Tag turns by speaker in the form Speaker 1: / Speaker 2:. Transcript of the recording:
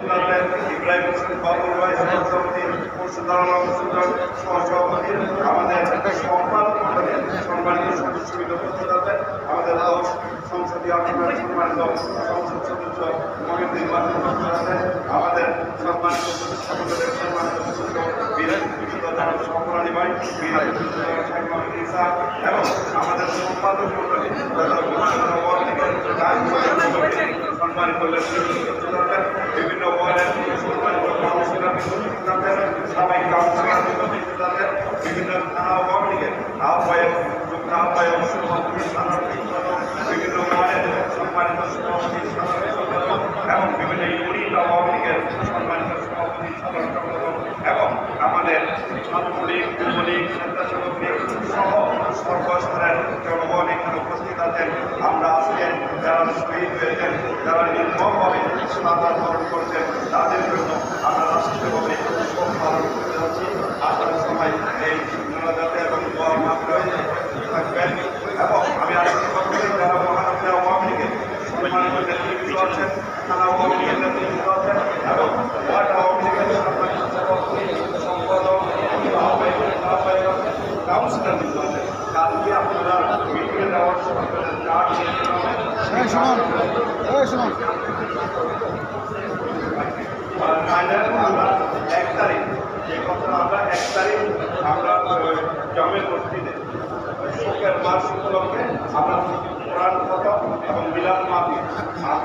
Speaker 1: ইব্রাহিম হোসেন বাবুল ভাই সভাপতি, সহসভাপতি, আমাদের সম্মানিত সদস্যবৃন্দ উপস্থিত আছেন, আমাদের সংসদীয় আসনের সম্মানিত সংসদ সদস্য মহিউদ্দিন মাসুদ উপস্থিত আছেন, আমাদের সম্মানিত সদস্যদের সম্মানিত সদস্য সফরানি ভাই, এবং আমাদের সম্পাদক মন্ডলী সম্মানিত বিভিন্ন ওয়ার্ডের সম্মানিত কাউন্সিলর সবাই কাউন্সিলর বিভিন্ন থানা আওয়ামী লীগের আহ্বায়ক যুক্ত আহ্বায়ক বিভিন্ন ওয়ার্ডের সম্মানিত সভাপতি এবং বিভিন্ন ইউনিট আওয়ামী লীগের সম্মানিত সভাপতি এবং আমাদের ছাত্রলীগ যুবলীগ স্বেচ্ছাসেবক লীগ সহ সর্বস্তরের জনগণ এখানে উপস্থিত আছেন। আমরা আজকে যারা শহীদ হয়েছেন, যারা নির্মমভাবে সাধারণ বরণ করছেন, তাদের জন্য আমরা রাষ্ট্রীয়ভাবে শোক পালন করতে যাচ্ছি। আপনারা সবাই এই মোনাজাতে এবং দোয়া মাত্রায় থাকবেন। এবং আমি আজকে কথা বলি যারা মহানগর আওয়ামী লীগের সম্মানিত নেতৃত্ব আছেন, থানা আওয়ামী লীগের নেতৃত্ব আছেন এবং ওয়ার্ড আওয়ামী লীগের সম্মানিত সভাপতি, সম্পাদক, কাউন্সিলর কিন্তু আছেন। কালকে আপনারা মিটিংয়ে যাওয়ার সময় কার্ড আমরা 1 তারিখ যে কথা আমরা 1 তারিখ আমরা জমের মসজিদে